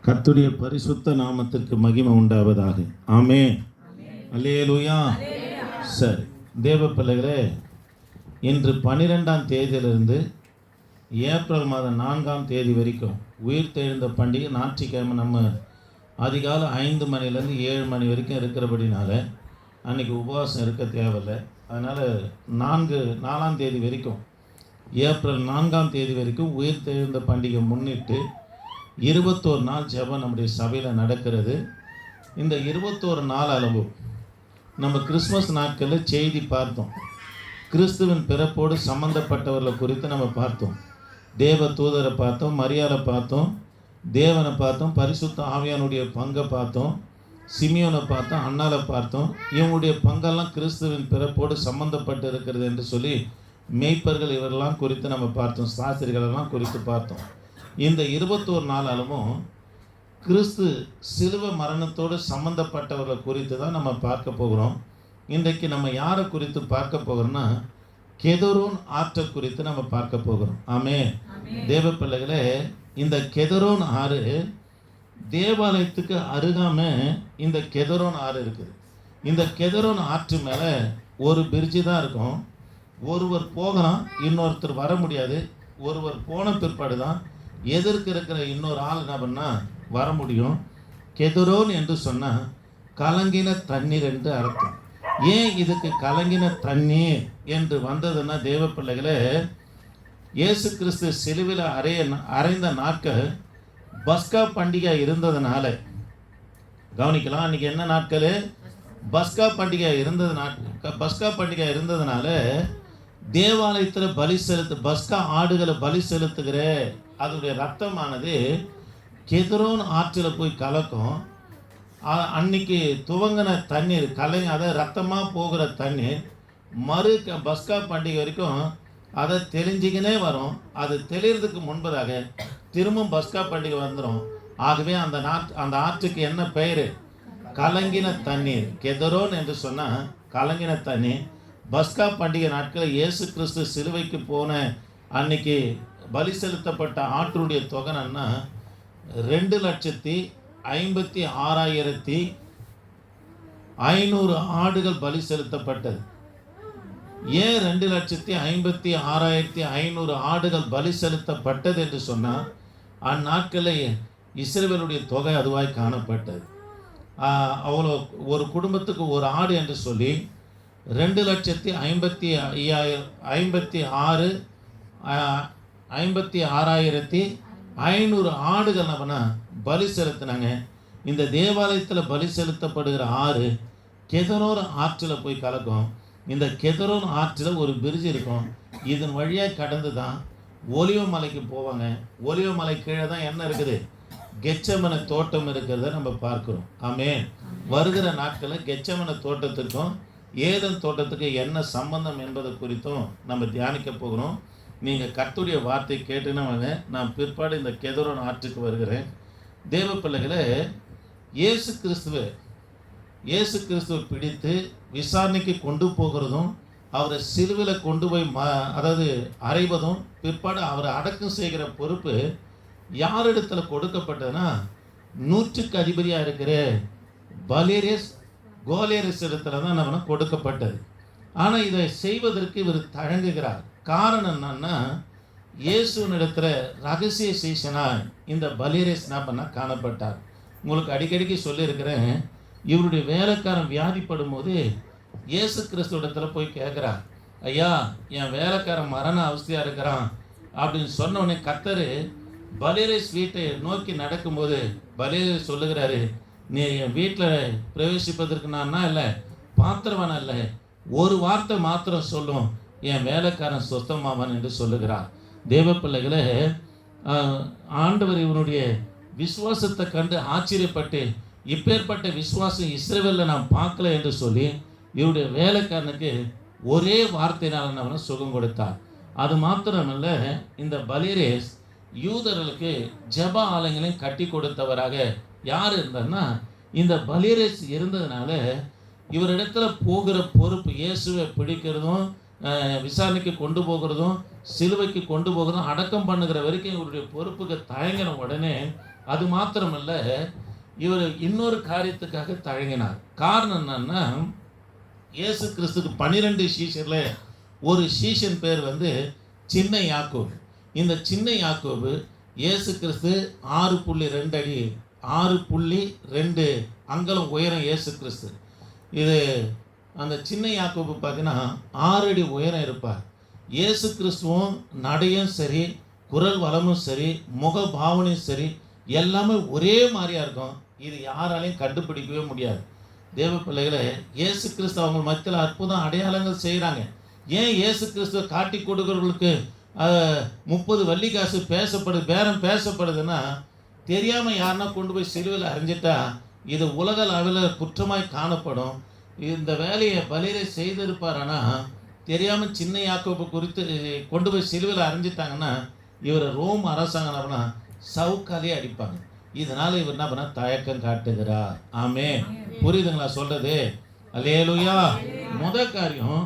கர்த்தருடைய பரிசுத்த நாமத்திற்கு மகிமை உண்டாவதாக. ஆமென். அல்லேலூயா. சரி, தேவ பிள்ளைகளே, இன்று 12ஆம் தேதியிலிருந்து ஏப்ரல் மாதம் 4ஆம் தேதி வரைக்கும் உயிர்த்தெழுந்த பண்டிகை ஞாயிற்றுக்கிழமை நம்ம அதிகாலை 5 மணிலேருந்து 7 மணி வரைக்கும் இருக்கிறபடினால அன்றைக்கி உபவாசம் இருக்க தேவையில்லை. அதனால் 4ஆம் தேதி வரைக்கும், ஏப்ரல் 4ஆம் தேதி வரைக்கும் உயிர்த்தெழுந்த பண்டிகை முன்னிட்டு 21 நாள் ஜெபம் நம்முடைய சபையில் நடக்கிறது. இந்த 21 நாள் அளவு நம்ம கிறிஸ்மஸ் நாட்களில் செய்தி பார்த்தோம். கிறிஸ்துவின் பிறப்போடு சம்மந்தப்பட்டவர்களை குறித்து நம்ம பார்த்தோம். தேவ தூதரை பார்த்தோம், மரியாதை பார்த்தோம், தேவனை பார்த்தோம், பரிசுத்த ஆவியானுடைய பங்கை பார்த்தோம், சிமியோனை பார்த்தோம், அண்ணாலை பார்த்தோம். இவங்களுடைய பங்கெல்லாம் கிறிஸ்துவின் பிறப்போடு சம்மந்தப்பட்டு இருக்கிறது என்று சொல்லி மேய்ப்பர்கள் இவரெல்லாம் குறித்து நம்ம பார்த்தோம், சாஸ்திரிகளெல்லாம் குறித்து பார்த்தோம். இந்த 21 நாள் அளவும் கிறிஸ்து சிலுவை மரணத்தோடு சம்மந்தப்பட்டவர்களை குறித்து தான் நம்ம பார்க்க போகிறோம். இன்றைக்கு நம்ம யாரை குறித்து பார்க்க போகிறோம்னா, கெதரோன் ஆற்றை குறித்து நம்ம பார்க்க போகிறோம். ஆமென். தேவ பிள்ளைகளே, இந்த கெதரோன் ஆறு தேவாலயத்துக்கு அருகாமல் இந்த கெதரோன் ஆறு இருக்குது. இந்த கெதரோன் ஆற்று மேலே ஒரு பிரிட்ஜு தான் இருக்கும். ஒருவர் போகலாம், இன்னொருத்தர் வர முடியாது. ஒருவர் போன பிற்பாடு தான் எதிர்க்கு இருக்கிற இன்னொரு ஆள் என்ன பண்ணால் வர முடியும். கெதரோன் என்று சொன்னால் கலங்கின தண்ணீர் என்று அர்த்தம். ஏன் இதுக்கு கலங்கின தண்ணீர் என்று வந்ததுன்னா, தேவ பிள்ளைகளே, இயேசு கிறிஸ்து சிலுவையில் அறைந்த நாட்கள் பஸ்கா பண்டிகை இருந்ததுனால, கவனிக்கலாம், அன்றைக்கி என்ன நாட்கள்? பஸ்கா பண்டிகை இருந்ததுனால தேவாலயத்தில் பஸ்கா ஆடுகளை பலி செலுத்துகிற அதனுடைய ரத்தமானது கெதரோன் ஆற்றில் போய் கலக்கும். அன்னைக்கு துவங்கின தண்ணீர் அதை ரத்தமாக போகிற தண்ணீர் பஸ்கா பண்டிகை வரைக்கும் அதை தெளிஞ்சிக்கினே வரும். அது தெளிகிறதுக்கு முன்பதாக திரும்பவும் பஸ்கா பண்டிகை வந்துடும். ஆகவே அந்த ஆற்றுக்கு என்ன பெயர்? கலங்கின தண்ணீர். கெதரோன் என்று சொன்னால் கலங்கின தண்ணீர். பஸ்கா பண்டிகை நாட்களில் இயேசு கிறிஸ்து சிலுவைக்கு போன அன்னைக்கு பலி செலுத்தப்பட்ட ஆற்றுடைய தொகைன்னா 2,56,500 ஆடுகள் பலி செலுத்தப்பட்டது. ஏன் 2,56,500 ஆடுகள் பலி செலுத்தப்பட்டது என்று சொன்னால், அந்நாட்களில் இஸ்ரவேலுடைய தொகை அதுவாய் காணப்பட்டது. அவ்வளோ ஒரு குடும்பத்துக்கு ஒரு ஆடு என்று சொல்லி 2,56,500 ஆடுகள் நம்மனா பலி செலுத்தினாங்க. இந்த தேவாலயத்தில் பலி செலுத்தப்படுகிற ஆறு கெதரோன் ஆற்றில் போய் கலக்கும். இந்த கெதரோன் ஆற்றில் ஒரு பிரிட்ஜ் இருக்கும். இதன் வழியாக கடந்து தான் ஒலிவ மலைக்கு போவாங்க. ஒலிவ மலை கீழே தான் என்ன இருக்குது? கெச்சமன தோட்டம் இருக்கிறத நம்ம பார்க்குறோம். ஆமென். வருகிற நாட்களில் கெச்சமன தோட்டத்திற்கும் ஏதன் தோட்டத்துக்கு என்ன சம்பந்தம் என்பது குறித்தும் நம்ம தியானிக்க போகிறோம். நீங்கள் கர்த்தருடைய வார்த்தை கேட்டுன்னு வாங்க. நான் பிற்பாடு இந்த கெதரோன் ஆற்றுக்கு வருகிறேன். தேவ பிள்ளைகளை, இயேசு கிறிஸ்துவை பிடித்து விசாரணைக்கு கொண்டு போகிறதும், அவரை சிலுவையில் கொண்டு போய் அறைவதும், பிற்பாடு அவரை அடக்கம் செய்கிற பொறுப்பு யாரிடத்தில் கொடுக்கப்பட்டதுன்னா, 100க்கு அதிபதியாக இருக்கிற கோலியரஸ் இடத்துல தான் நம்ம கொடுக்கப்பட்டது. ஆனால் இதை செய்வதற்கு இவர் தயங்குகிறார். காரணம் என்னன்னா, இயேசுனிடத்தில் ரகசிய சீசனாக இந்த பலியரஸ் காணப்பட்டார். உங்களுக்கு அடிக்கடிக்கு சொல்லியிருக்கிறேன், இவருடைய வேலைக்காரன் வியாதிப்படும் போது இயேசு கிறிஸ்துவிடத்தில் போய் கேட்குறார், ஐயா, என் வேலைக்காரன் மரண அவஸ்தையாக இருக்கிறான் அப்படின்னு சொன்னோடனே கர்த்தர் பலியரஸ் வீட்டை நோக்கி நடக்கும்போது பலியரஸ் சொல்லுகிறாரு, நீ என் வீட்டில் பிரவேசிப்பதற்கு நான் இல்லை, பாத்திரவான இல்லை, ஒரு வார்த்தை மாத்திரம் சொல்லும், என் வேலைக்காரன் சொத்தமாவான் என்று சொல்லுகிறார். தேவ பிள்ளைகளே, ஆண்டவர் இவனுடைய விசுவாசத்தை கண்டு ஆச்சரியப்பட்டு, இப்பேற்பட்ட விசுவாசம் இஸ்ரவேலில் நான் பார்க்கல என்று சொல்லி இவருடைய வேலைக்காரனுக்கு ஒரே வார்த்தையினால் அவனை சுகம் கொடுத்தார். அது மாத்திரமல்ல, இந்த பலியரேஸ் யூதர்களுக்கு ஜெப ஆலயங்களையும் கட்டி கொடுத்தவராக யார் இருந்தார்னா, இந்த பலியரேஸ் இருந்ததுனால இவரிடத்துல போகிற பொறுப்பு, இயேசுவை பிடிக்கிறதும் விசாரணைக்கு கொண்டு போகிறதும் சிலுவைக்கு கொண்டு போகிறதும் அடக்கம் பண்ணுகிற வரைக்கும் இவருடைய பொறுப்புக்கு தயங்கின உடனே அது மாத்திரமல்ல, இவர் இன்னொரு காரியத்துக்காக தயங்கினார். காரணம் என்னன்னா, இயேசு கிறிஸ்துக்கு 12 சீஷர்ல ஒரு சீஷன் பேர் சின்ன யாக்கோபு. இந்த சின்ன யாக்கோபு இயேசு கிறிஸ்து 6.2 அடி 6.2 அங்குலம் உயரம் இயேசு கிறிஸ்து. இது அந்த சின்ன யாக்கோபு பார்த்தீங்கன்னா 6 அடி உயரம் இருப்பார். இயேசு கிறிஸ்துவும் நடையும் சரி, குரல் வளமும் சரி, முக பாவனையும் சரி, எல்லாமே ஒரே மாதிரியா இருக்கும். இது யாராலையும் கண்டுபிடிக்கவே முடியாது. தேவ பிள்ளைகளை, இயேசு கிறிஸ்து அவங்க மத்தியில் அற்புதம் அடையாளங்கள் செய்கிறாங்க. ஏன் இயேசு கிறிஸ்துவை காட்டி கொடுக்குறவர்களுக்கு 30 வள்ளிக்காசு பேரம் பேசப்படுதுன்னா, தெரியாமல் யாருன்னா கொண்டு போய் சிலுவையில் அரைஞ்சிட்டா இது உலக அளவில் குற்றமாய் காணப்படும். இந்த வேலையை பலிரை செய்திருப்பார். ஆனால் தெரியாமல் சின்ன யாக்கோபு குறித்து கொண்டு போய் சிலுவையில் அரைஞ்சிட்டாங்கன்னா இவர் ரோம் அரசாங்கம் அப்படின்னா சவுக்காலே அடிப்பாங்க. இதனால் இவர் என்ன பண்ண தயக்கம் காட்டுகிறார். ஆமே, புரியுதுங்களா சொல்கிறது? அல்லேலூயா. முதல் காரியம்,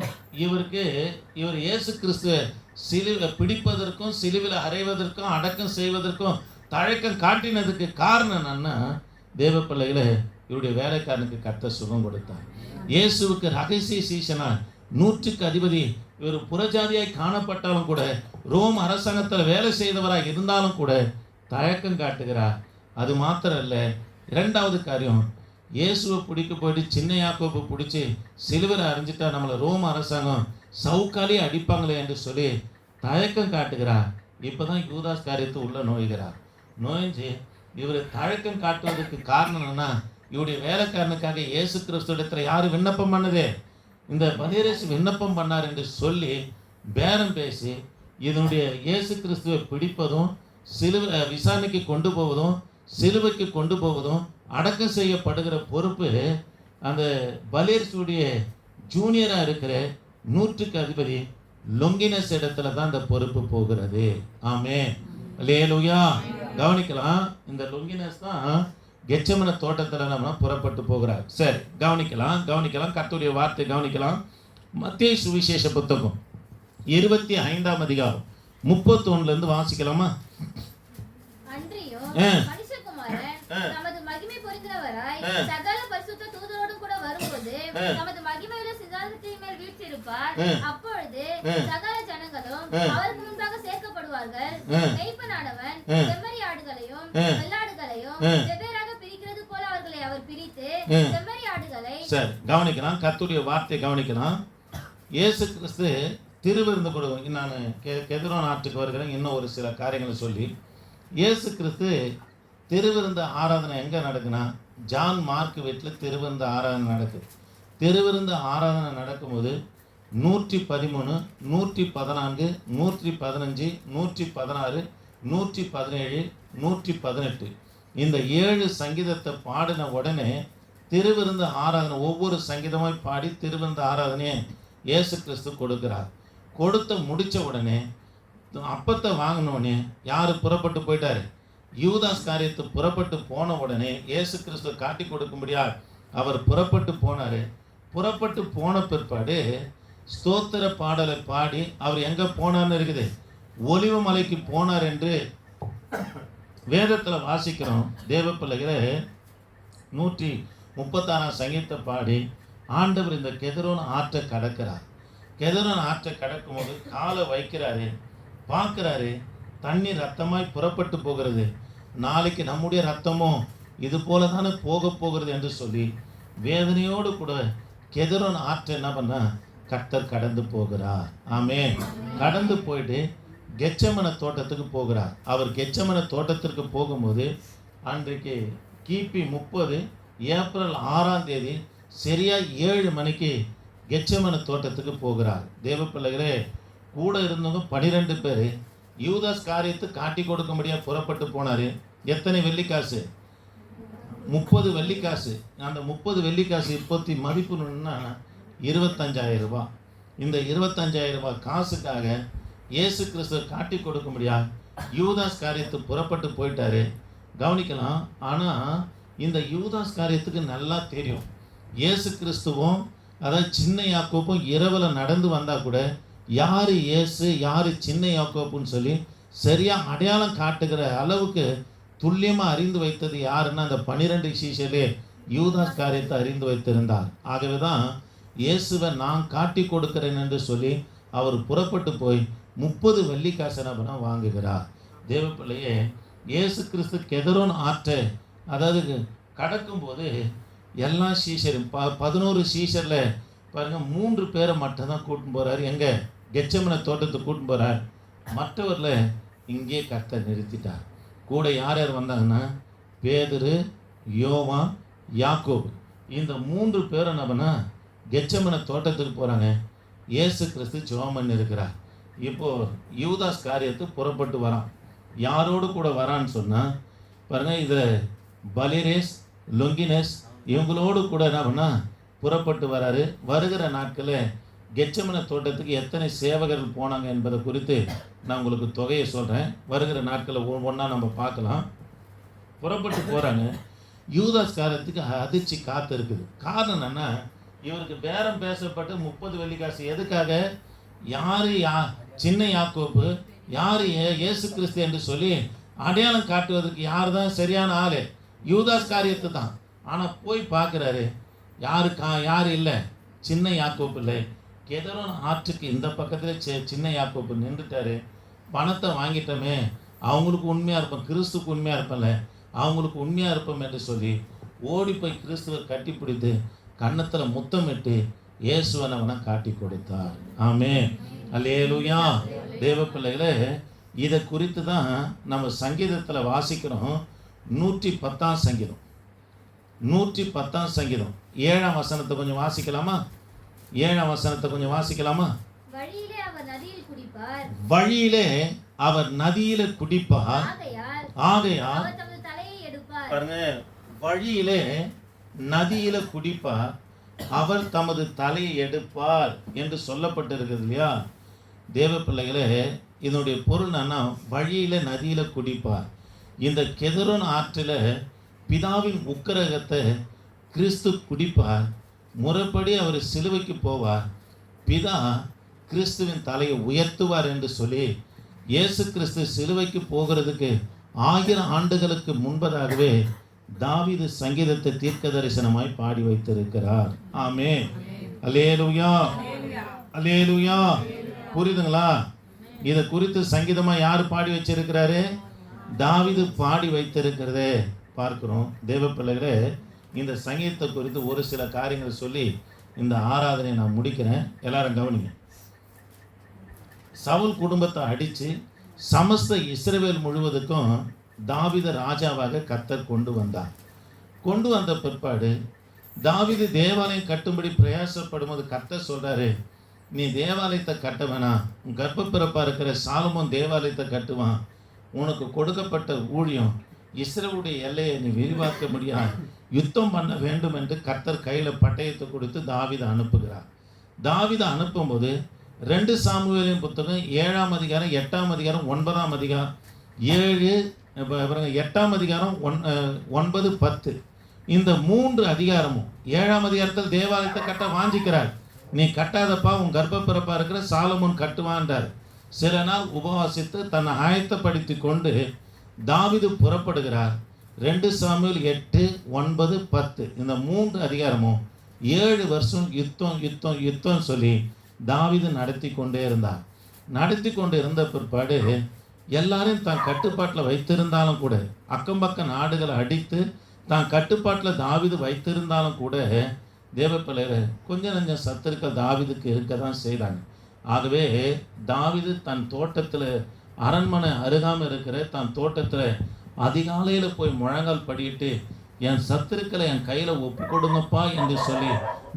இவர் இயேசு கிறிஸ்து சிலுவை பிடிப்பதற்கும் சிலுவையில் அறைவதற்கும் அடக்கம் செய்வதற்கும் தயக்கம் காட்டினதுக்கு காரணம் என்னன்னா, தேவ பிள்ளைகளை, இவருடைய வேலைக்காரனுக்கு கர்த்தர் சுகம் கொடுத்தார். இயேசுவுக்கு ரகசிய சீசனா 100க்கு அதிபதி இவர் புறஜாதியாய் காணப்பட்டாலும் கூட, ரோம் அரசாங்கத்தில் வேலை செய்தவராக இருந்தாலும் கூட தயக்கம் காட்டுகிறார். அது மாத்திரம் இல்லை, இரண்டாவது காரியம், இயேசுவை பிடிக்க போயிட்டு சின்ன யாக்கோபு பிடிச்சி சிலுவையில் அரைஞ்சிட்டா நம்மளை ரோம் அரசாங்கம் சவுக்காலே அடிப்பாங்களே என்று சொல்லி தயக்கம் காட்டுகிறார். இப்போ தான் யூதாஸ் காரியத்தை உள்ள நோய்கிறார். நோய்ஞ்சி இவர் தயக்கம் காட்டுவதற்கு காரணம் என்னன்னா, இவருடைய வேலைக்காரனுக்காக இயேசு கிறிஸ்துவத்தில் யார் விண்ணப்பம் பண்ணதே? இந்த பலிரேசு விண்ணப்பம் பண்ணார் என்று சொல்லி பேரம் பேசி இதனுடைய இயேசு கிறிஸ்துவை பிடிப்பதும் சிலுவை விசாரணைக்கு கொண்டு போவதும் சிலுவைக்கு கொண்டு போவதும் அடக்கம் செய்யப்படுகிற பொறுப்பு அந்த பலிரேசுடைய ஜூனியராக இருக்கிற 100க்கு அதிபதி லொங்கினஸ் இடத்துல தான் அந்த பொறுப்பு போகிறது. ஆமே, அல்லேலூயா. கவனிக்கலாம், இந்த லொங்கினஸ் தான் கெத்செமனே தோட்டத்தில் நம்ம புறப்பட்டு போகிறார். சரி, கவனிக்கலாம் கர்த்தருடைய வார்த்தை கவனிக்கலாம். மத்தேயு சுவிசேஷ புத்தகம் 25ஆம் அதிகாரம் 31 வாசிக்கலாமா? நமது மகிமை பொருந்தினவராய் சகல பரிசுத்த தூதரோடும் கூட வரும்போது நமது மகிமையுள்ள சிங்காசனத்தின் மேல் வீற்றிருப்பார். அப்பொழுது சகல ஜனங்களும் அவருக்கு முன்பாக சேர்க்கப்படுவார்கள். மெய்ப்பனானவன் செம்மறி ஆடுகளையும் வெள்ளாடுகளையும் வெவ்வேறாக பிரிக்கிறது போல அவர்களை அவர் பிரித்து செம்மறி ஆடுகளை. சரி, கவனிக்கலாம், கர்த்தருடைய வார்த்தை கவனிக்கலாம். இயேசு கிறிஸ்து திருவிருந்து கொடுங்க. நான் கெதிரோன் நாட்டுக்கு வருகிறேன். இன்னும் ஒரு சில காரியங்களை சொல்லி, இயேசு கிறிஸ்து திருவிருந்து ஆராதனை எங்கே நடக்குன்னா, ஜான் மார்க் வீட்டில் திருவிருந்து ஆராதனை நடக்குது. திருவிருந்து ஆராதனை நடக்கும்போது 113, 114, 115, 116, 117, 118 இந்த 7 சங்கீதத்தை பாடின உடனே திருவிருந்து ஆராதனை ஒவ்வொரு சங்கீதமாய் பாடி திருவிருந்து ஆராதனையை இயேசு கிறிஸ்து கொடுக்கிறார். கொடுத்த முடித்த உடனே அப்பத்தை வாங்கினோடனே யார் புறப்பட்டு போயிட்டார்? யூதாஸ் காரியத்தை புறப்பட்டு போன உடனே இயேசு கிறிஸ்துவ காட்டி கொடுக்கும்படியா அவர் புறப்பட்டு போனார். புறப்பட்டு போன பிற்பாடு ஸ்தோத்திர பாடலை பாடி அவர் எங்கே போனார்னு இருக்குது, ஒலிவ மலைக்கு போனார் என்று வேதத்தில் வாசிக்கிறோம். தேவ பிள்ளைகளை 136ஆம் சங்கீதத்தை பாடி ஆண்டவர் இந்த கெதிரோன் ஆற்றை கடக்கிறார். கெதிரோன் ஆற்றை கடக்கும் போது காலை வைக்கிறாரு, பார்க்குறாரு, தண்ணீர் ரத்தமாய் புறப்பட்டு போகிறது. நாளைக்கு நம்முடைய ரத்தமும் இது போல தானே போகிறது என்று சொல்லி வேதனையோடு கூட கெதிரோன் ஆற்றை என்ன பண்ணா கர்த்தர் கடந்து போகிறார். ஆமே, கடந்து போயிட்டு கெத்செமனே தோட்டத்துக்கு போகிறார். அவர் கெத்செமனே தோட்டத்திற்கு போகும்போது அன்றைக்கு கிபி 30 ஏப்ரல் 6ஆம் தேதி சரியாக 7 மணிக்கு கெத்செமனே தோட்டத்துக்கு போகிறார். தேவ பிள்ளைகளே, கூட இருந்தவங்க 12 பேர் யூதாஸ் காரியத்தை காட்டி கொடுக்க முடியாது புறப்பட்டு போனார். எத்தனை வெள்ளிக்காசு? 30 வெள்ளிக்காசு. அந்த 30 வெள்ளிக்காசு இப்போத்தி மதிப்புன்னா 25,000 ரூபாய். இந்த 25,000 ரூபாய் காசுக்காக இயேசு கிறிஸ்துவை காட்டி கொடுக்க முடியாது யூதாஸ் காரியத்தை புறப்பட்டு போயிட்டாரு. கவனிக்கலாம். ஆனால் இந்த யூதாஸ் காரியத்துக்கு நல்லா தெரியும், இயேசு கிறிஸ்துவும் அதாவது சின்ன யாக்கோப்பும் இரவில் நடந்து வந்தால் கூட யார் இயேசு யார் சின்ன யாக்கோப்புன்னு சொல்லி சரியாக அடையாளம் காட்டுகிற அளவுக்கு துல்லியமாக அறிந்து வைத்தது யாருன்னா அந்த 12 சீஷரே யூதாஸ் காரியத்தை அறிந்து வைத்திருந்தார். ஆகவே தான் இயேசுவை நான் காட்டி கொடுக்கிறேன் என்று சொல்லி அவர் புறப்பட்டு போய் 30 வெள்ளிக்காசை நபரம் வாங்குகிறார். தேவப்பிள்ளையே, இயேசு கிறிஸ்து கெதரோன் ஆற்றை அதாவது கடக்கும்போது எல்லா சீஷரும் 11 சீஷரில் பாருங்கள் 3 பேரை மட்டும்தான் கூட்டின்னு போகிறார். எங்கே? கெச்சமனை தோட்டத்துக்கு கூட்டின்னு போகிறார். மற்றவரில் இங்கே கர்த்தர் நிறுத்திட்டார். கூட யார் யார் வந்தாங்கன்னா பேதுரு, யோவான், யாக்கோபு. இந்த 3 பேரும் என்னன்னா கெச்சமனை தோட்டத்துக்கு போகிறாங்க. இயேசு கிறிஸ்து ஜெபம் இருக்கிறார். இப்போது யூதாஸ் காரியத்து புறப்பட்டு வரான். யாரோடு கூட வரான்னு சொன்னால் பாருங்கள், இதில் பலிரேஸ், லொங்கினேஸ் இவங்களோடு கூட என்ன பண்ணால் புறப்பட்டு வராரு. வருகிற நாட்களில் கெச்சமனை தோட்டத்துக்கு எத்தனை சேவகர்கள் போனாங்க என்பதை குறித்து நான் உங்களுக்கு தொகையை சொல்கிறேன். வருகிற நாட்களில் ஒன்றா நம்ம பார்க்கலாம். புறப்பட்டு போகிறாங்க. யூதாஸ் காரியத்துக்கு அதிர்ச்சி காத்து இருக்குது. காரணம் என்னென்னா, இவருக்கு பேரம் பேசப்பட்டு 30 வெள்ளிக்காசு எதுக்காக? யார் சின்ன யாக்கோப்பு, யார் இயேசு கிறிஸ்து என்று சொல்லி அடையாளம் காட்டுவதற்கு யார் தான் சரியான ஆள்? யூதாஸ் காரியத்து தான். ஆனால் போய் பார்க்குறாரு, யார் இல்லை, சின்ன யாக்கோப்பு இல்லை. கெதரோன் ஆற்றுக்கு இந்த பக்கத்தில் சின்ன யாக்கோப்பு நின்றுட்டாரு. பணத்தை வாங்கிட்டோமே, அவங்களுக்கு உண்மையாக இருப்போம், கிறிஸ்துக்கு உண்மையாக இருப்போம்ல, அவங்களுக்கு உண்மையாக இருப்போம் என்று சொல்லி ஓடி போய் கிறிஸ்துவை கட்டி பிடித்து கன்னத்தில் முத்தமிட்டு இயேசுவனை அவனை காட்டி கொடுத்தார். ஆமென், அல்லேலூயா. தேவ பிள்ளைகளே, இதை குறித்து தான் நம்ம சங்கீதத்தில் வாசிக்கிறோம். 110ஆம் சங்கீதம் 110ஆம் சங்கீதம் 7ஆம் வசனத்தை கொஞ்சம் வாசிக்கலாமா? 7ஆம் வசனத்தை கொஞ்சம் வாசிக்கலாமா? வழியிலே அவர் நதியில் குடிப்பார், வழியிலே அவர் நதியில குடிப்பார், ஆகையால் அவர் தமது தலையை எடுப்பார். பாருங்க, வழியிலே நதியில குடிப்பார், அவர் தமது தலையை எடுப்பார் என்று சொல்லப்பட்டிருக்கிறது இல்லையா? தேவ பிள்ளைகளே, இதனுடைய பொருள் என்னன்னா, வழியில நதியில குடிப்பார். இந்த கெதரோன் ஆற்றில் பிதாவின் உக்கிரகத்தை கிறிஸ்து குடிப்பார். முறைப்படி அவர் சிலுவைக்கு போவார். பிதா கிறிஸ்துவின் தலையை உயர்த்துவார் என்று சொல்லி இயேசு கிறிஸ்து சிலுவைக்கு போகிறதுக்கு 1000 ஆண்டுகளுக்கு முன்பதாகவே தாவீது சங்கீதத்தை தீர்க்க தரிசனமாய் பாடி வைத்திருக்கிறார். ஆமென், அல்லேலூயா, அல்லேலூயா. புரியுதுங்களா? இதை குறித்து சங்கீதமாக யார் பாடி வச்சிருக்கிறாரு? தாவீது பாடி வைத்திருக்கிறதே பார்க்கிறோம். தேவ பிள்ளைகளே, இந்த சங்கீதத்தை குறித்து ஒரு சில காரியங்களை சொல்லி இந்த ஆராதனை நான் முடிக்கிறேன். எல்லாரும் கவனிங்க. சவுல் குடும்பத்தை அடித்து சமஸ்த இஸ்ரவேல் முழுவதுக்கும் தாவீது ராஜாவாக கர்த்தர் கொண்டு வந்தார். கொண்டு வந்த பிற்பாடு தாவீது தேவாலயம் கட்டும்படி பிரயாசப்படும்போது கர்த்தர் சொல்கிறாரு, நீ தேவாலயத்தை கட்ட வேணாம், உன் கர்ப்பப்பிறப்பாக இருக்கிற சாலமோன் தேவாலயத்தை கட்டுவான். உனக்கு கொடுக்கப்பட்ட ஊழியம் இஸ்ரவேலுடைய எல்லையை நீ விரிவாக்க முடியாது, யுத்தம் பண்ண வேண்டும் என்று கர்த்தர் கையில் பட்டயத்தை கொடுத்து தாவீதை அனுப்புகிறார். தாவீதை அனுப்பும்போது 2 சாமுவேலின் புத்தகம் 7ஆம் அதிகாரம் 8ஆம் அதிகாரம் 9ஆம் அதிகாரம் 7 8ஆம் அதிகாரம் 9 10 இந்த 3 அதிகாரமும் 7ஆம் அதிகாரத்தில் தேவாலயத்தை கட்ட வாஞ்சிக்கிறார். நீ கட்டாதப்பா, உன் கர்ப்பப்பிறப்பா இருக்கிற சாலமோன் கட்டுவான்றார். சில நாள் உபவாசித்து தன்னை ஆயத்தப்படுத்தி கொண்டு தாவீது புறப்படுகிறார். 2 சாமுவேல் 8 9 10 இந்த 3 அதிகாரமும் 7 வருஷம் யுத்தம் சொல்லி தாவீது நடத்தி கொண்டே இருந்தார். நடத்தி கொண்டு இருந்த பிற்பாடு எல்லாரையும் தான் கட்டுப்பாட்டில் வைத்திருந்தாலும் கூட, அக்கம் பக்கம் நாடுகளை அடித்து தான் கட்டுப்பாட்டில் தாவீது வைத்திருந்தாலும் கூட, தேவப்பிள்ளைகளை கொஞ்சம் நஞ்சம் சத்துருக்கள் தாவீதுக்கு இருக்க தான் செய்தாங்க. ஆகவே தாவீது தன் தோட்டத்தில், அரண்மனை அருகாமல் இருக்கிற தன் தோட்டத்தில் அதிகாலையில் போய் முழங்கால் படிட்டு, என் சத்துருக்களை என் கையில் ஒப்பு கொடுங்கப்பா என்று சொல்லி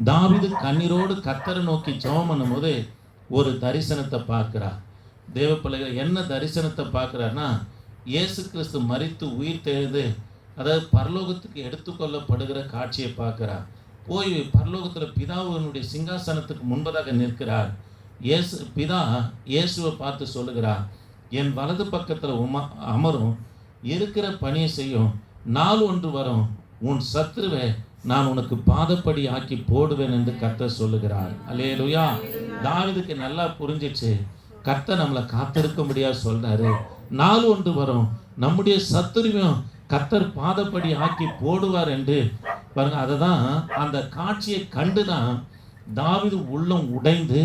தாவீது கண்ணீரோடு கர்த்தரை நோக்கி ஜெபம் பண்ணும்போது ஒரு தரிசனத்தை பார்க்கிறார். தேவப்பிள்ளைகள் என்ன தரிசனத்தை பார்க்குறாருன்னா, இயேசு கிறிஸ்து மரித்து உயிர் தெழுந்து, அதாவது பரலோகத்துக்கு எடுத்துக்கொள்ளப்படுகிற காட்சியை பார்க்குறார். போய் பரலோகத்தில் பிதாவினுடைய சிங்காசனத்துக்கு முன்பதாக நிற்கிறார். பிதா இயேசுவை பார்த்து சொல்லுகிறார், என் வலது பக்கத்தில் அமரும், இருக்கிற பணியை செய்யும், நாள் ஒன்று வரும், உன் சத்துருவை நான் உனக்கு பாதப்படி ஆக்கி போடுவேன் என்று கர்த்தர் சொல்லுகிறார். அல்லேலூயா. தாவீதுக்கு நல்லா புரிஞ்சிச்சு, கர்த்தர் நம்மளை காத்திருக்க முடியாது சொல்றாரு. நாள் ஒன்று வரும், நம்முடைய சத்துருவையும் கர்த்தர் பாதப்படி ஆக்கி போடுவார் என்று பாருங்க. அதை தான் அந்த காட்சியை கண்டு தான் தாவீது உள்ளம் உடைந்து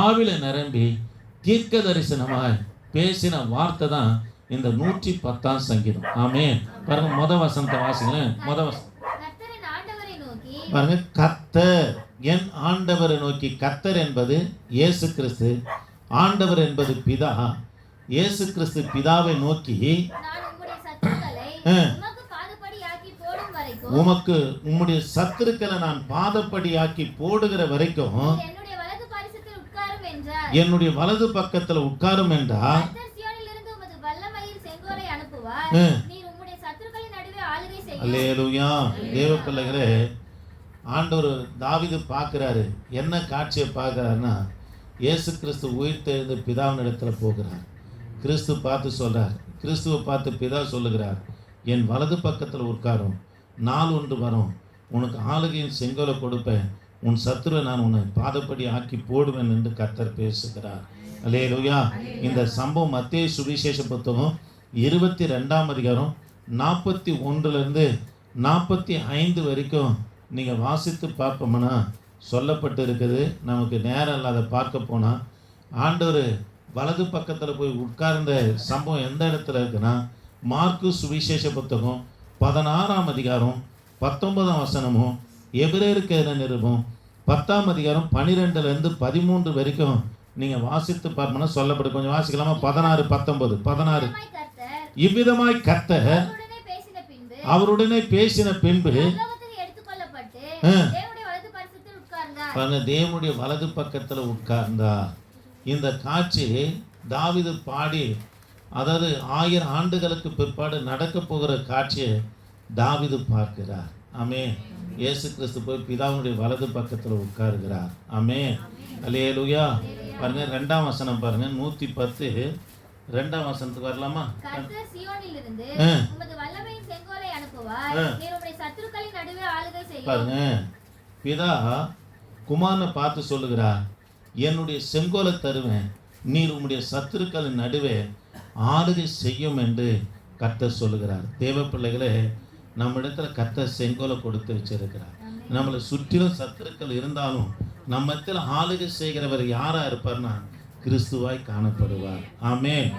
ஆவில நிரம்பி தீர்க்க தரிசனமாய் பேசின வார்த்தை தான் இந்த 110ஆம் சங்கீதம். ஆமென். பாருங்க, முத வசனத்தை வாசிங்களேன். கர்த்தரின் ஆண்டவரை நோக்கி பாருங்க, கர்த்தர் என் ஆண்டவரை நோக்கி. கர்த்தர் என்பது இயேசு கிறிஸ்து, ஆண்டவர் என்பது பிதா. இயேசு கிறிஸ்து பிதாவை நோக்கி, நான் உம்முடைய சத்துருக்களை உமக்கு பாதபடியாக்கி போடும் வரைக்கும், உமக்கு உம்முடைய சத்துருக்களை நான் பாதப்படியாக்கி போடுகிற வரைக்கும் என்னுடைய வலது பாரிசத்தில் உட்காரும் என்றார். என்னுடைய வலது பக்கத்துல உட்காரும் என்றார். கர்த்தர் சீயோனிலிருந்து உமது வல்லமையில் செங்கோலை அனுப்புவார். நீர் உம்முடைய சத்துருக்களின் நடுவே ஆளுகை செய்வீர். அல்லேலூயா. தேவ பிள்ளைகளே, ஆண்டவர் தாவீது பார்க்குறாரு. என்ன காட்சியை பார்க்குறாருன்னா, இயேசு கிறிஸ்து உயிர்த்தெழுந்து பிதாவின் இடத்துல போகிறார். கிறிஸ்து பார்த்து சொல்கிறார், கிறிஸ்துவை பார்த்து பிதா சொல்லுகிறார், என் வலது பக்கத்தில் உட்காரும், நாள் ஒன்று வரும், உனக்கு ஆளுகையின் செங்கோலை கொடுப்பேன், உன் சத்துருவை நான் உன்னை பாதப்படி ஆக்கி போடுவேன் என்று கர்த்தர் பேசுகிறார். அல்லேலூயா. இந்த சம்பவம் மத்தேயு சுவிசேஷ புத்தகம் 22ஆம் அதிகாரம் 41 45 வரைக்கும் நீங்கள் வாசித்து பார்ப்போம்னா சொல்லப்பட்டு இருக்குது. நமக்கு நேரம் இல்லாத பார்க்க போனால் ஆண்டவர் வலது பக்கத்தில் போய் உட்கார்ந்த சம்பவம் எந்த இடத்துல இருக்குன்னா, மார்க்கு சுவிசேஷ புத்தகம் 16ஆம் அதிகாரம் 19ஆம் வசனமும், எபிரேயருக்கு எழுதின நிருபம் 10ஆம் அதிகாரம் 12 13 வரைக்கும் நீங்கள் வாசித்து பார்ப்போம்னா சொல்லப்பட்டு. கொஞ்சம் வாசிக்கலாமா? 16 19. 16. இவ்விதமாய் கர்த்தர் அவருடனே பேசின பின்பு தேவனுடைய வலது பக்கத்தில் உட்கார்ந்தார். இந்த காட்சி தாவீது பாடி, அதாவது 1000 ஆண்டுகளுக்கு பிற்பாடு நடக்க போகிற காட்சியை தாவீது பார்க்கிறார். ஆமென். இயேசு கிறிஸ்து போய் பிதாவுடைய வலது பக்கத்தில் உட்காருகிறார். ஆமென். அல்லேலூயா. பாருங்க, 2ஆம் வசனம் பாருங்க. 110 2ஆம் வசனத்துக்கு வரலாமா? கர்த்தர் சீயோனிலிருந்து உமது வல்லமையின் செங்கோலை அனுப்புவார். நீர் உம்முடைய சத்துருக்களின் நடுவே ஆளுகை செய்வீர். பாருங்க, பிதா குமாரனை பார்த்து சொல்லுகிறார், என்னுடைய செங்கோலை தருவேன், நீர் உம்முடைய சத்துருக்களின் நடுவே ஆளுகை செய்யும் என்று கர்த்தர் சொல்லுகிறார். தேவ பிள்ளைகளே, நம்ம இடத்துல கர்த்தர் செங்கோலை கொடுத்து வச்சிருக்கிறார். நம்மளை சுற்றிலும் சத்துருக்கள் இருந்தாலும் நம்ம இடத்துல ஆளுகை செய்கிறவர் யாரா இருப்பார்னா கிறிஸ்துவாய் காணப்படுவார். ஆமென்.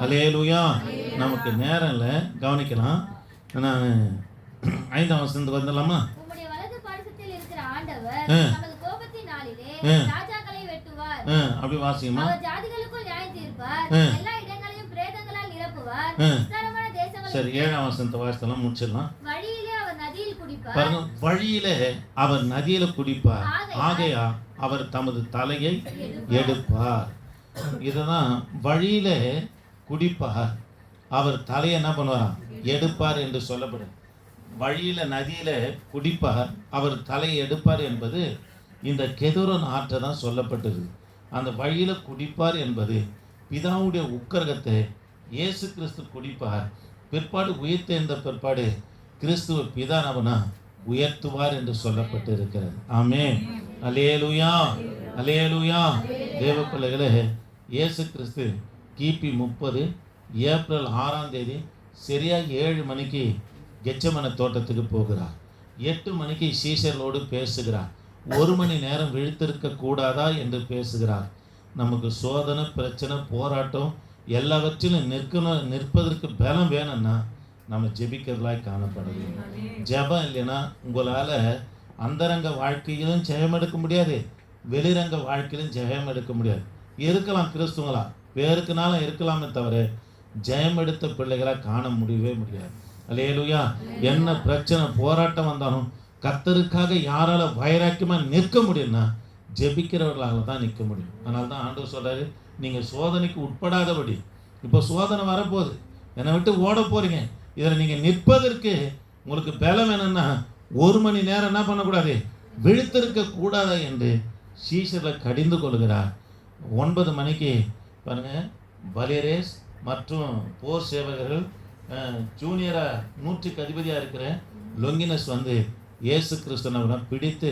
அல்லேலூயா. நமக்கு நேரம் இல்லை, கவனிக்கலாம். நான் 5ஆம் வசனத்துக்கு வந்துடலாமா? உம்முடைய வலது பாரிசத்தில் இருக்கிற ஆண்டவர் நமது கோபத்தின் நாளிலே ராஜாக்களை வெட்டுவார். அப்படி வாசிக்குமா? அவர் ஜாதிகளுக்குள் நியாயம் தீர்ப்பார், எல்லா இடங்களையும் பிரேதங்களால் நிரப்புவார், விஸ்தாரமான தேசங்களை. சரி, 7ஆம் வசனத்தை வாசிக்கலாம், முடிச்சிடலாம். வழியிலே அவர் நதியில் குடிப்பார். பாருங்க, வழியிலே அவர் நதியில குடிப்பார், ஆகையா அவர் தமது தலையை எடுப்பார். இதுதான் வழியில குடிப்பார், அவர் தலையை என்ன பண்ணுவாராம்? எடுப்பார் என்று சொல்லப்படும். வழியில நதியில குடிப்பார், அவர் தலையை எடுப்பார் என்பது இந்த கெதுரோன் ஆற்றை தான் சொல்லப்பட்டது. அந்த வழியில குடிப்பார் என்பது பிதாவுடைய உக்கிரகத்தை இயேசு கிறிஸ்து குடிப்பார். பிற்பாடு உயிர்த்தெழுந்த பிற்பாடு கிறிஸ்துவ பிதானவனா உயர்த்துவார் என்று சொல்லப்பட்டு இருக்கிறது. ஆமென். அல்லேலூயா. அல்லேலூயா. தேவ பிள்ளைகளே, இயேசு கிறிஸ்து கிபி 30 ஏப்ரல் 6ஆம் தேதி சரியாக 7 மணிக்கு கெச்சமன தோட்டத்துக்கு போகிறார். 8 மணிக்கு சீஷர்களோடு பேசுகிறார். 1 மணி நேரம் விழித்திருக்க கூடாதா என்று பேசுகிறார். நமக்கு சோதனை, பிரச்சனை, போராட்டம் எல்லாவற்றிலும் நிற்பதற்கு பலம் வேணும்னா நம்ம ஜெபிக்கிறவர்களாய் காணப்பட வேண்டும். ஜெபம் இல்லைன்னா உங்களால் அந்தரங்க வாழ்க்கையிலும் ஜெயம் எடுக்க முடியாது, வெளிரங்க வாழ்க்கையிலும் ஜெயம் எடுக்க முடியாது. இருக்கலாம் கிறிஸ்துவங்களா, பேருக்குனாலும் இருக்கலாமே தவிர ஜெயம் எடுத்த பிள்ளைகளாக காண முடியவே முடியாது. அல்லேலூயா. என்ன பிரச்சனை, போராட்டம் வந்தாலும் கர்த்தருக்காக யாரால வைராக்கியமாக நிற்க முடியும்னா ஜெபிக்கிறவர்களால தான் நிற்க முடியும். அதனால தான் ஆண்டவர் சொல்கிறாரு, நீங்கள் சோதனைக்கு உட்படாதபடி, இப்போ சோதனை வரப்போகுது, என்னை விட்டு ஓட போகிறீங்க, இதில் நீங்கள் நிற்பதற்கு உங்களுக்கு பலம் வேணும்னா 1 மணி நேரம் என்ன பண்ணக்கூடாது? விழித்திருக்க கூடாதா என்று சீஷர்களை கடிந்து கொள்கிறார். 9 மணிக்கு பாருங்கள், வலியரேஸ் மற்றும் போர் சேவகர்கள் ஜூனியராக 100க்கு அதிபதியாக இருக்கிற லொங்கினஸ் வந்து இயேசு கிறிஸ்து நம்மளை பிடித்து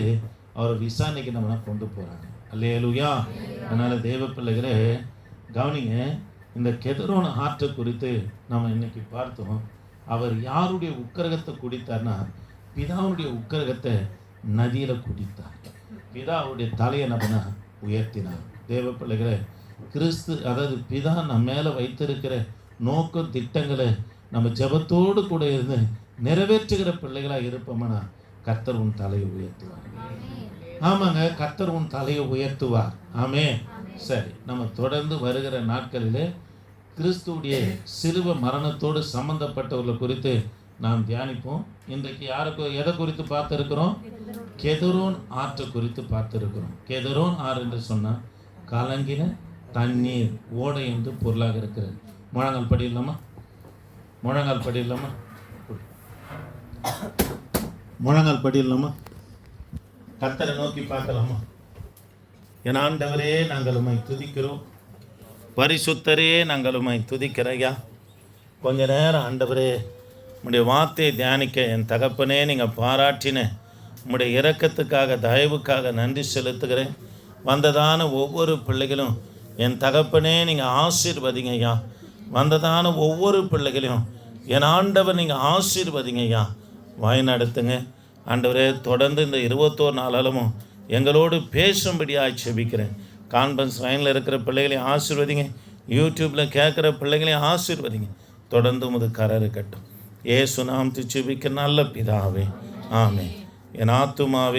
அவரை விசாரணைக்கு நம்மளை கொண்டு போகிறாங்க. அல்லேலூயா. அதனால் தேவ பிள்ளைகளே கவனிங்க, இந்த கெதுரோன் ஆற்றை குறித்து நம்ம இன்னைக்கு பார்த்தோம். அவர் யாருடைய உக்கிரகத்தை குடித்தார்னா பிதாவுடைய உக்கிரகத்தை நதியில் குடித்தார். பிதாவுடைய தலையை நம்ம உயர்த்தினார். தேவ பிள்ளைகளை, கிறிஸ்து அதாவது பிதா நம்ம மேலே வைத்திருக்கிற நோக்கம் திட்டங்களை நம்ம ஜெபத்தோடு கூட இருந்து நிறைவேற்றுகிற பிள்ளைகளாக இருப்போம்னா கர்த்தர் உன் தலையை உயர்த்துவார். ஆமாங்க, கர்த்தர் உன் தலையை உயர்த்துவார். ஆமே. சரி, நம்ம தொடர்ந்து வருகிற நாட்களிலே கிறிஸ்துவுடைய சிலுவை மரணத்தோடு சம்பந்தப்பட்டவர்களை குறித்து நாம் தியானிப்போம். இன்றைக்கு எதை குறித்து பார்த்துருக்கிறோம்? கெதரோன் ஆற்றை குறித்து பார்த்துருக்கிறோம். கெதரோன் ஆறு என்று சொன்னால் கலங்கின தண்ணீர் ஓடை என்று பொருளாக இருக்கிறது. முழங்கால் படியில்லாமா? முழங்கால் படியில்லாமா? முழங்கால் படியில்லாமா? கர்த்தரை நோக்கி பார்க்கலாமா? என் ஆண்டவரே, நாங்கள் உம்மை துதிக்கிறோம். பரிசுத்தரே, நாங்கள் உம்மை துதிக்கிறையா. கொஞ்ச நேரம் ஆண்டவரே உம்முடைய வார்த்தையை தியானிக்க என் தகப்பனே நீங்கள் பாராட்டின உம்முடைய இரக்கத்துக்காக தயவுக்காக நன்றி செலுத்துகிறேன். வந்ததான ஒவ்வொரு பிள்ளைகளும் என் தகப்பனே நீங்கள் ஆசீர்வதிங்கய்யா. வந்ததான ஒவ்வொரு பிள்ளைகளையும் என் ஆண்டவர் நீங்கள் ஆசீர்வதிங்கய்யா. வாய் நடத்துங்க ஆண்டவரே. தொடர்ந்து இந்த 21 நாளாலும் எங்களோடு பேசும்படியாக செபிக்கிறேன். கான்ஃபரன்ஸ் லைனில் இருக்கிற பிள்ளைகளையும் ஆசீர்வதிங்க. யூடியூப்பில் கேட்குற பிள்ளைகளையும் ஆசீர்வதிங்க. தொடர்ந்து உமது கரம் இருக்கட்டும். இயேசு நாமத்தில் செபிக்க நல்ல பிதாவே, ஆமென். என் ஆத்துமாவே